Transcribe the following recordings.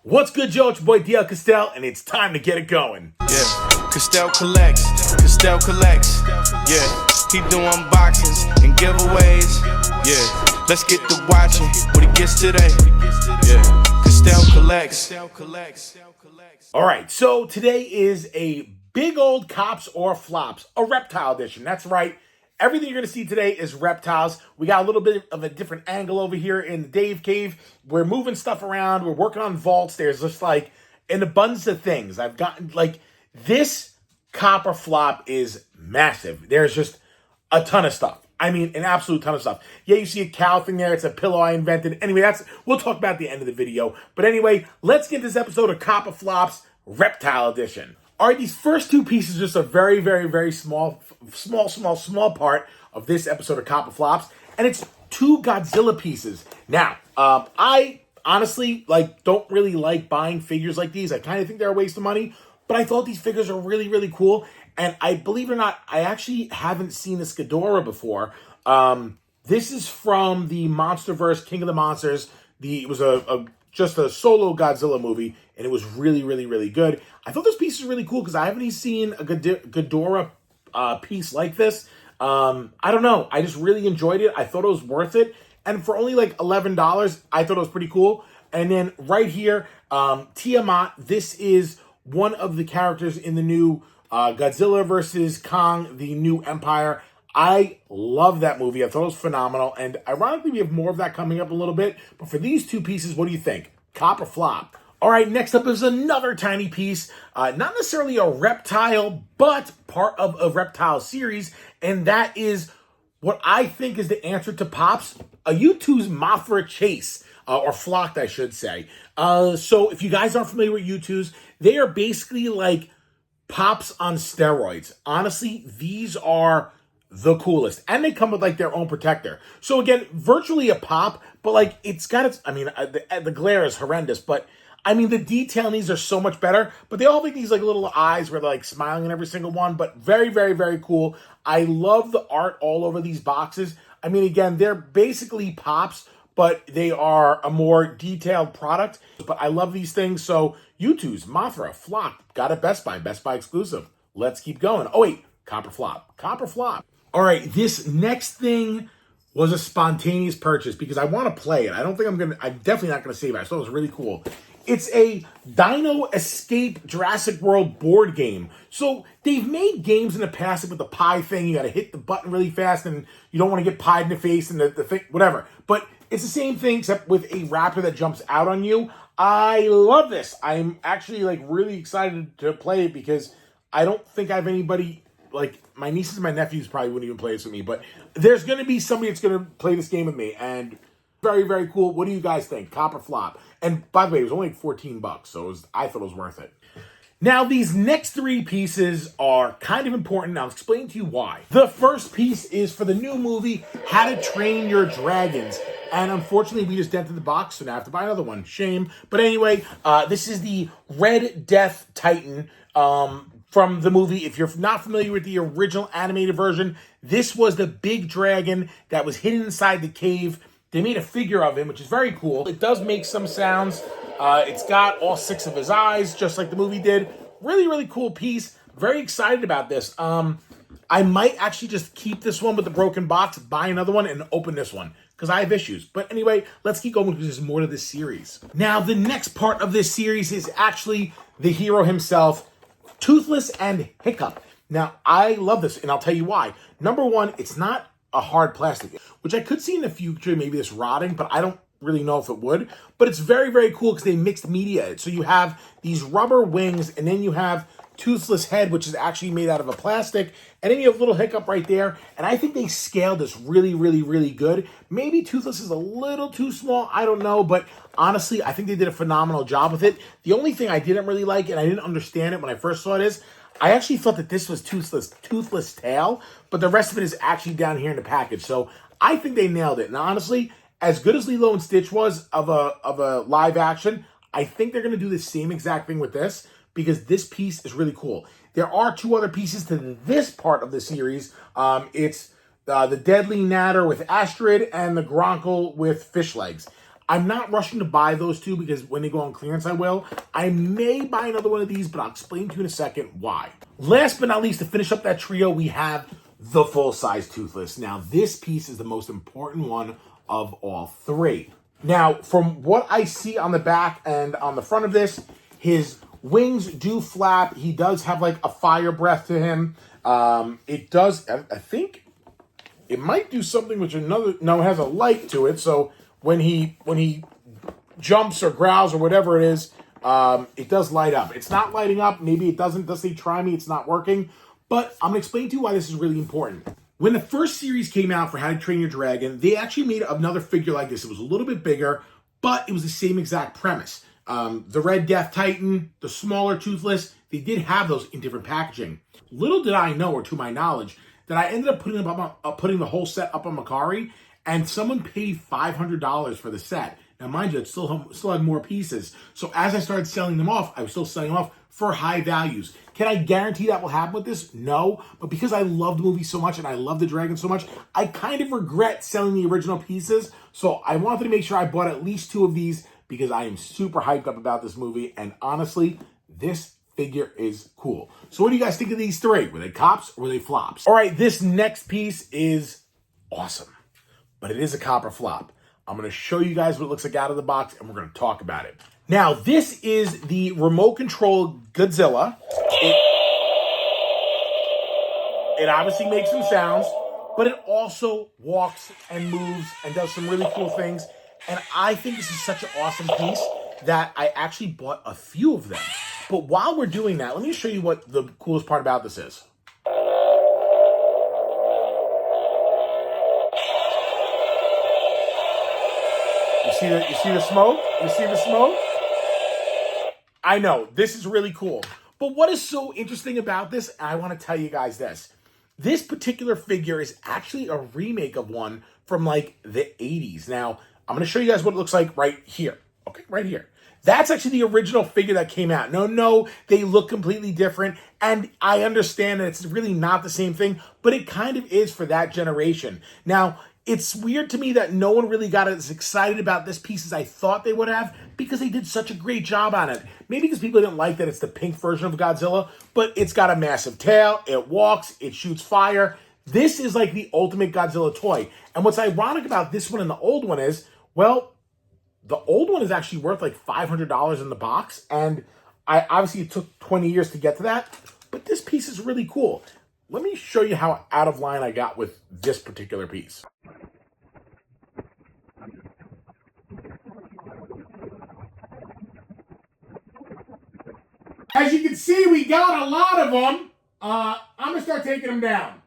What's good, Joe? It's your boy DL Castell, and it's time to get it going. Yeah, Castell collects, Castell collects. Yeah, he do unboxings and giveaways. Yeah, let's get to watching what he gets today. Yeah, Castell collects. All right, so today is a big old Cops or Flops, a reptile edition. That's right. Everything you're going to see today is reptiles. We got a little bit of a different angle over here in the Dave Cave. We're moving stuff around. We're working on vaults. There's just like an abundance of things. I've gotten like this cop or flop is massive. There's just a ton of stuff. I mean, an absolute ton of stuff. Yeah, you see a cow thing there. It's a pillow I invented. Anyway, we'll talk about at the end of the video. But anyway, let's get this episode of Cop or Flops Reptile Edition. All right, these first two pieces are just a very, very, very small part of this episode of Cop or Flops, and it's two Godzilla pieces. Now, I honestly don't really like buying figures like these. I kind of think they're a waste of money, but I thought these figures are really, really cool. And I believe it or not, I actually haven't seen this Ghidorah before. This is from the MonsterVerse King of the Monsters. It was just a solo Godzilla movie, and it was really, really, really good. I thought this piece was really cool because I haven't even seen a Ghidorah piece like this. I don't know. I just really enjoyed it. I thought it was worth it. And for only like $11, I thought it was pretty cool. And then right here, Tiamat. This is one of the characters in the new Godzilla versus Kong, the New Empire. I love that movie. I thought it was phenomenal. And ironically, we have more of that coming up a little bit. But for these two pieces, what do you think? Cop or flop? All right, next up is another tiny piece. Not necessarily a reptile, but part of a reptile series. And that is what I think is the answer to Pops, a U2's Mothra Chase. Or flocked, I should say. So if you guys aren't familiar with U2's, they are basically like Pops on steroids. Honestly, these are the coolest. And they come with like their own protector. So again, virtually a Pop, but like it's got its, I mean, the glare is horrendous, but I mean, the detail in these are so much better, but they all have like these like little eyes where they're like smiling in every single one, but very, very, very cool. I love the art all over these boxes. I mean, again, they're basically Pops, but they are a more detailed product. But I love these things. So U2's Mothra, flop, got it Best Buy exclusive. Let's keep going. Oh wait, Cop or Flop. Cop or Flop. All right, this next thing was a spontaneous purchase because I want to play it. I'm definitely not gonna save it. I thought it was really cool. It's a Dino Escape Jurassic World board game. So they've made games in the past with the pie thing. You got to hit the button really fast and you don't want to get pied in the face and the thing, whatever. But it's the same thing except with a raptor that jumps out on you. I love this. I'm actually like really excited to play it because I don't think I have anybody, like my nieces and my nephews probably wouldn't even play this with me, but there's going to be somebody that's going to play this game with me, and very, very cool. What do you guys think? Cop or flop? And by the way, it was only like $14, so I thought it was worth it. Now, these next three pieces are kind of important. I'll explain to you why. The first piece is for the new movie, How to Train Your Dragons. And unfortunately, we just dented the box, so now I have to buy another one. Shame. But anyway, this is the Red Death Titan from the movie. If you're not familiar with the original animated version, this was the big dragon that was hidden inside the cave. They made a figure of him, which is very cool. It does make some sounds. It's got all 6 of his eyes, just like the movie did. Really, really cool piece. Very excited about this. I might actually just keep this one with the broken box, buy another one, and open this one, because I have issues. But anyway, let's keep going because there's more to this series. Now, the next part of this series is actually the hero himself, Toothless and Hiccup. Now, I love this, and I'll tell you why. Number one, it's not a hard plastic, which I could see in the future, maybe this rotting, but I don't really know if it would. But it's very, very cool because they mixed media. So you have these rubber wings, and then you have Toothless head, which is actually made out of a plastic, and then you have little Hiccup right there. And I think they scaled this really, really, really good. Maybe Toothless is a little too small, I don't know, but honestly, I think they did a phenomenal job with it. The only thing I didn't really like, and I didn't understand it when I first saw it, is I actually thought that this was Toothless tail, but the rest of it is actually down here in the package. So I think they nailed it. And honestly, as good as Lilo and Stitch was of a live action, I think they're going to do the same exact thing with this because this piece is really cool. There are 2 other pieces to this part of the series. It's the Deadly Natter with Astrid and the Gronkle with fish legs. I'm not rushing to buy those two because when they go on clearance, I will. I may buy another one of these, but I'll explain to you in a second why. Last but not least, to finish up that trio, we have the full-size Toothless. Now, this piece is the most important one of all three. Now, from what I see on the back and on the front of this, his wings do flap. He does have like a fire breath to him. It does, I think, it might do something which it has a light to it. So when he jumps or growls or whatever it is, it does light up. It's not lighting up. Maybe it doesn't. Does say try me? It's not working. But I'm going to explain to you why this is really important. When the first series came out for How to Train Your Dragon, they actually made another figure like this. It was a little bit bigger, but it was the same exact premise. The Red Death Titan, the smaller Toothless, they did have those in different packaging. Little did I know, or to my knowledge, that I ended up putting the whole set up on Mercari, and someone paid $500 for the set. Now, mind you, it still had more pieces. So as I started selling them off, I was still selling them off for high values. Can I guarantee that will happen with this? No. But because I love the movie so much and I love the dragon so much, I kind of regret selling the original pieces. So I wanted to make sure I bought at least two of these because I am super hyped up about this movie. And honestly, this figure is cool. So what do you guys think of these three? Were they cops or were they flops? All right, this next piece is awesome, but it is a cop or flop. I'm going to show you guys what it looks like out of the box, and we're going to talk about it. Now, this is the remote control Godzilla. It obviously makes some sounds, but it also walks and moves and does some really cool things. And I think this is such an awesome piece that I actually bought a few of them. But while we're doing that, let me show you what the coolest part about this is. You see the smoke? You see the smoke? I know, this is really cool. But what is so interesting about this, I want to tell you guys this. This particular figure is actually a remake of one from like the 80s. Now, I'm going to show you guys what it looks like right here. Okay, right here. That's actually the original figure that came out. No, they look completely different. And I understand that it's really not the same thing, but it kind of is for that generation. Now, it's weird to me that no one really got as excited about this piece as I thought they would have because they did such a great job on it. Maybe because people didn't like that it's the pink version of Godzilla, but it's got a massive tail, it walks, it shoots fire. This is like the ultimate Godzilla toy. And what's ironic about this one and the old one is, well, the old one is actually worth like $500 in the box. And obviously it took 20 years to get to that, but this piece is really cool. Let me show you how out of line I got with this particular piece. As you can see, we got a lot of them. I'm going to start taking them down.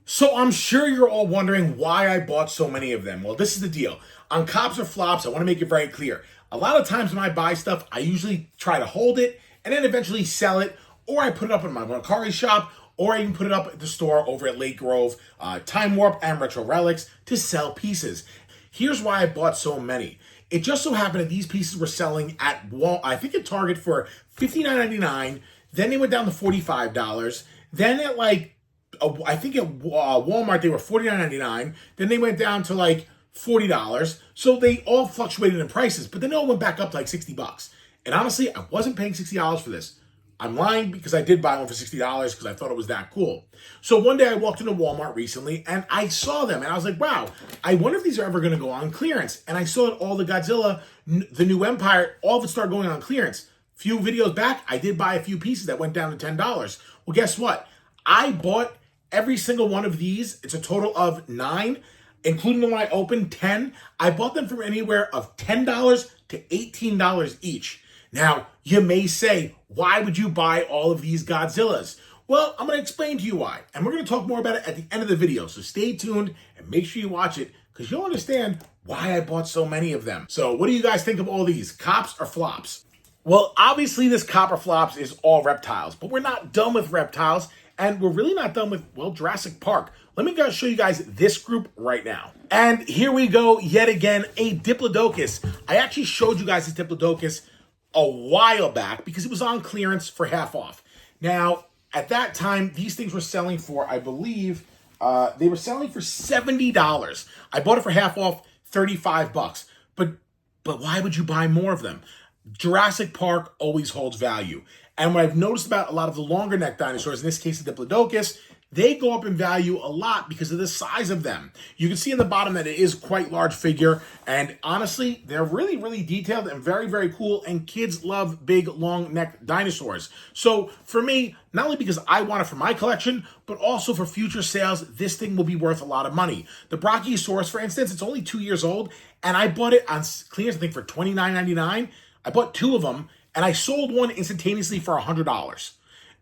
So I'm sure you're all wondering why I bought so many of them. Well, this is the deal. On cops or flops, I want to make it very clear. A lot of times when I buy stuff, I usually try to hold it and then eventually sell it, or I put it up in my Mercari shop, or I even put it up at the store over at Lake Grove, Time Warp, and Retro Relics to sell pieces. Here's why I bought so many. It just so happened that these pieces were selling at I think at Target for $59.99. Then they went down to $45. Then at I think at Walmart they were $49.99. Then they went down to like $40. So they all fluctuated in prices, but then they all went back up to like $60. And honestly, I wasn't paying $60 for this. I'm lying because I did buy one for $60 because I thought it was that cool. So one day I walked into Walmart recently and I saw them and I was like, wow, I wonder if these are ever going to go on clearance. And I saw that all the Godzilla, the New Empire, all of it started going on clearance. Few videos back, I did buy a few pieces that went down to $10. Well, guess what? I bought every single one of these. It's a total of 9, including the one I opened, 10. I bought them from anywhere of $10 to $18 each. Now, you may say, why would you buy all of these Godzillas? Well, I'm going to explain to you why. And we're going to talk more about it at the end of the video. So stay tuned and make sure you watch it because you'll understand why I bought so many of them. So what do you guys think of all these? Cops or flops? Well, obviously this cop or flops is all reptiles, but we're not done with reptiles. And we're really not done with, well, Jurassic Park. Let me show you guys this group right now. And here we go yet again, a Diplodocus. I actually showed you guys this Diplodocus a while back because it was on clearance for half off. Now, at that time, these things were selling for, I believe, They were selling for $70. I bought it for half off, $35. But why would you buy more of them? Jurassic Park always holds value. And what I've noticed about a lot of the longer neck dinosaurs, in this case the Diplodocus, they go up in value a lot because of the size of them. You can see in the bottom that it is quite large figure. And honestly, they're really, really detailed and very, very cool. And kids love big, long neck dinosaurs. So for me, not only because I want it for my collection, but also for future sales, this thing will be worth a lot of money. The Brachiosaurus, for instance, it's only 2 years old. And I bought it on clearance, I think, for $29.99. I bought 2 of them. And I sold one instantaneously for $100.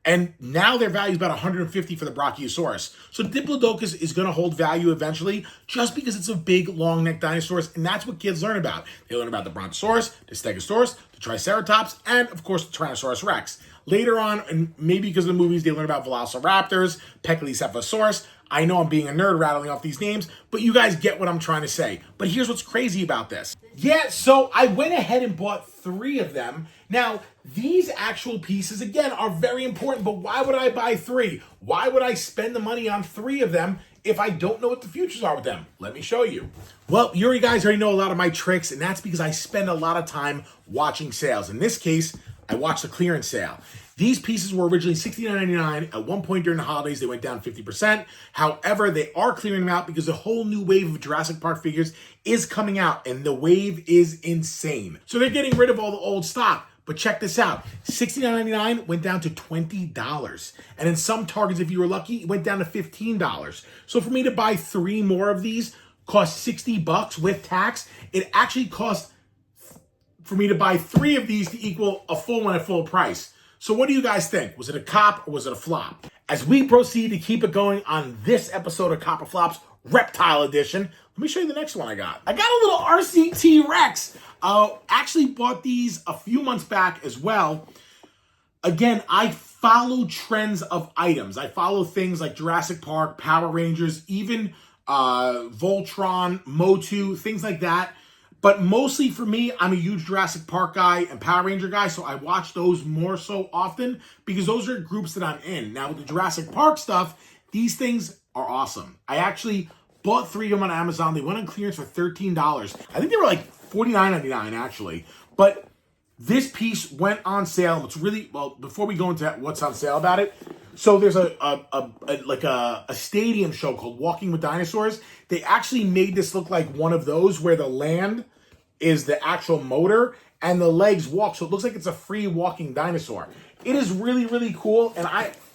And now their value is about $150 for the Brachiosaurus. So Diplodocus is going to hold value eventually just because it's a big, long neck dinosaurs. And that's what kids learn about. They learn about the Brontosaurus, the Stegosaurus, the Triceratops, and of course the Tyrannosaurus Rex. Later on, and maybe because of the movies, they learn about Velociraptors, Pecalocephalosaurus. I know I'm being a nerd rattling off these names, but you guys get what I'm trying to say. But here's what's crazy about this. Yeah, so I went ahead and bought 3 of them. Now, these actual pieces, again, are very important, but why would I buy 3? Why would I spend the money on 3 of them if I don't know what the futures are with them? Let me show you. Well, you guys already know a lot of my tricks, and that's because I spend a lot of time watching sales. In this case, I watched the clearance sale. These pieces were originally $69.99. At one point during the holidays, they went down 50%. However, they are clearing them out because a whole new wave of Jurassic Park figures is coming out, and the wave is insane. So they're getting rid of all the old stock. But check this out. $69.99 went down to $20. And in some Targets, if you were lucky, it went down to $15. So for me to buy 3 more of these cost $60 with tax. It actually cost for me to buy 3 of these to equal a full one at full price. So what do you guys think? Was it a cop or was it a flop? As we proceed to keep it going on this episode of Cop or Flops Reptile Edition, let me show you the next one I got. I got a little RC Rex. Actually bought these a few months back as well. Again, I follow trends of items. I follow things like Jurassic Park, Power Rangers, even Voltron, Motu, things like that. But mostly for me, I'm a huge Jurassic Park guy and Power Ranger guy, so I watch those more so often because those are groups that I'm in. Now, with the Jurassic Park stuff, these things are awesome. I actually bought 3 of them on Amazon. They went on clearance for $13. I think they were like $49.99 actually. But this piece went on sale. It's really, well, before we go into what's on sale about it, so there's a stadium show called Walking with Dinosaurs. They actually made this look like one of those where the land is the actual motor and the legs walk. So it looks like it's a free walking dinosaur. It is really, really cool. And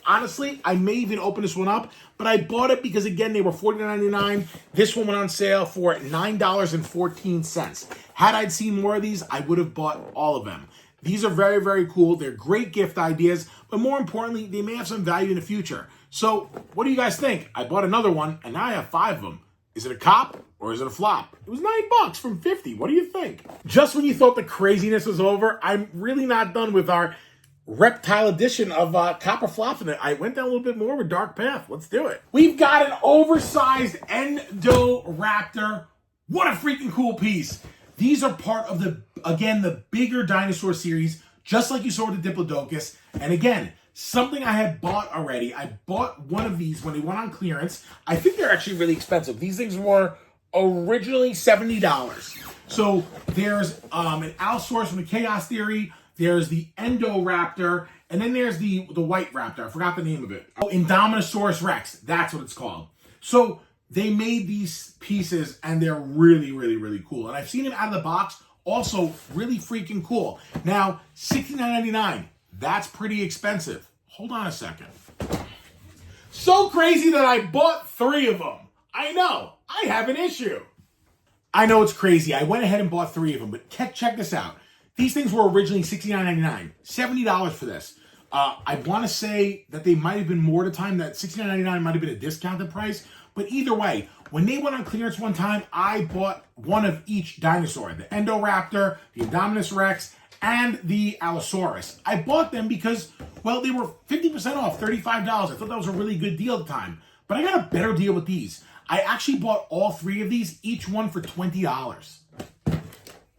honestly, I may even open this one up, but I bought it because, again, they were $49.99. This one went on sale for $9.14. Had I seen more of these, I would have bought all of them. These are very, very cool. They're great gift ideas, but more importantly, they may have some value in the future. So what do you guys think? I bought another one, and now I have 5 of them. Is it a cop or is it a flop? It was $9 from 50. What do you think? Just when you thought the craziness was over, I'm really not done with our reptile edition of Copper Flops, and I went down a little bit more of a dark path. Let's do it. We've got an oversized Endoraptor. What a freaking cool piece. These are part of the bigger dinosaur series, just like you saw with the Diplodocus. And again, something I had bought already. I bought one of these when they went on clearance. I think they're actually really expensive. These things were originally $70. So there's an Allosaurus from the Chaos Theory. There's the Endoraptor. And then there's the white raptor. I forgot the name of it. Oh, Indominosaurus Rex. That's what it's called. So they made these pieces, and they're really, really, really cool. And I've seen them out of the box. Also, really freaking cool. Now, $69.99. That's pretty expensive. Hold on a second. So crazy that I bought 3 of them. I know. I have an issue. I know it's crazy. I went ahead and bought 3 of them, but check this out. These things were originally $69.99. $70 for this. I want to say that they might have been more at the time. That $69.99 might have been a discounted price. But either way, when they went on clearance one time, I bought one of each dinosaur. The Endoraptor, the Indominus Rex, and the Allosaurus. I bought them because, well, they were 50% off, $35. I thought that was a really good deal at the time. But I got a better deal with these. I actually bought all 3 of these, each one for $20.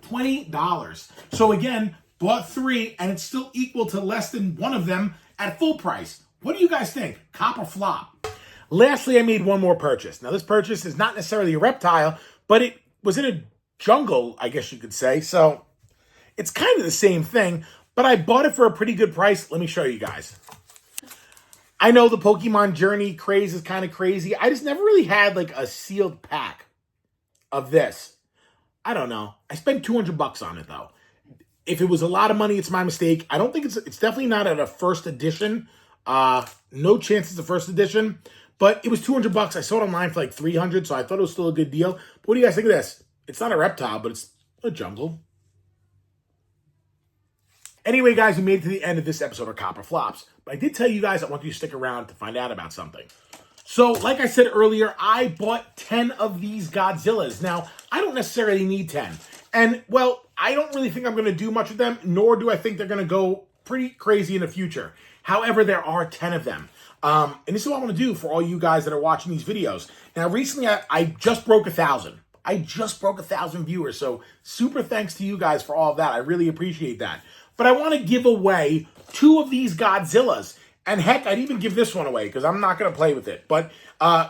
$20. So again, bought 3, and it's still equal to less than one of them at full price. What do you guys think? Cop or flop? Lastly, I made one more purchase. Now, this purchase is not necessarily a reptile, but it was in a jungle, I guess you could say. So it's kind of the same thing, but I bought it for a pretty good price. Let me show you guys. I know the Pokemon Journey craze is kind of crazy. I just never really had like a sealed pack of this. I don't know. I spent $200 on it though. If it was a lot of money, it's my mistake. I don't think it's definitely not at a first edition. No chance it's a first edition, but it was $200. I saw it online for like $300, so I thought it was still a good deal. But what do you guys think of this? It's not a reptile, but it's a jungle. Anyway, guys, we made it to the end of this episode of Copper Flops. But I did tell you guys I want you to stick around to find out about something. So, like I said earlier, I bought 10 of these Godzillas. Now, I don't necessarily need 10. And, well, I don't really think I'm going to do much with them, nor do I think they're going to go pretty crazy in the future. However, there are 10 of them. And this is what I want to do for all you guys that are watching these videos. Now, recently, I just broke 1,000. I just broke 1,000 viewers. So, super thanks to you guys for all of that. I really appreciate that. But I want to give away 2 of these Godzillas. And heck, I'd even give this one away because I'm not going to play with it. But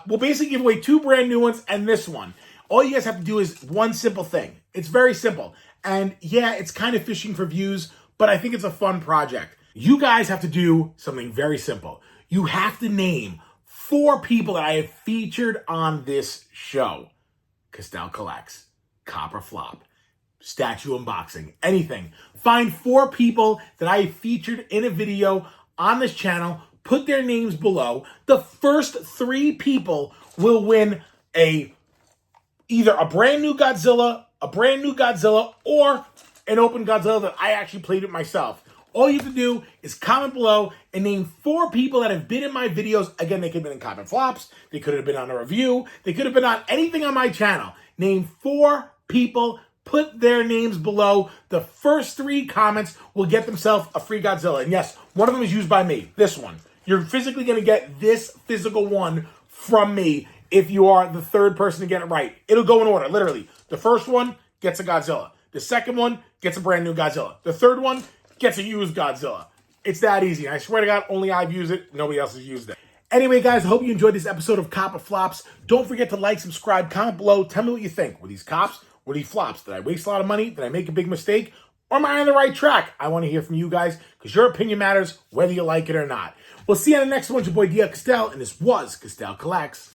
we'll basically give away 2 brand new ones and this one. All you guys have to do is one simple thing. It's very simple. And yeah, it's kind of fishing for views, but I think it's a fun project. You guys have to do something very simple. You have to name 4 people that I have featured on this show. Castell Collects, Copper Flop, Statue Unboxing, anything. Find 4 people that I have featured in a video on this channel. Put their names below. The first 3 people will win either a brand new Godzilla, or an open Godzilla that I actually played it myself. All you have to do is comment below and name 4 people that have been in my videos. Again, they could have been in Copper Flops. They could have been on a review. They could have been on anything on my channel. Name 4 people. Put their names below. The first 3 comments will get themselves a free Godzilla. And yes, one of them is used by me. This one. You're physically going to get this physical one from me if you are the 3rd person to get it right. It'll go in order, literally. The first one gets a Godzilla. The second one gets a brand new Godzilla. The 3rd one gets a used Godzilla. It's that easy. And I swear to God, only I've used it. Nobody else has used it. Anyway, guys, I hope you enjoyed this episode of Copper Flops. Don't forget to like, subscribe, comment below. Tell me what you think. Were these cops? Were these flops? Did I waste a lot of money? Did I make a big mistake? Or am I on the right track? I want to hear from you guys because your opinion matters whether you like it or not. We'll see you on the next one. It's your boy, D.L. Castell, and this was Castell Collects.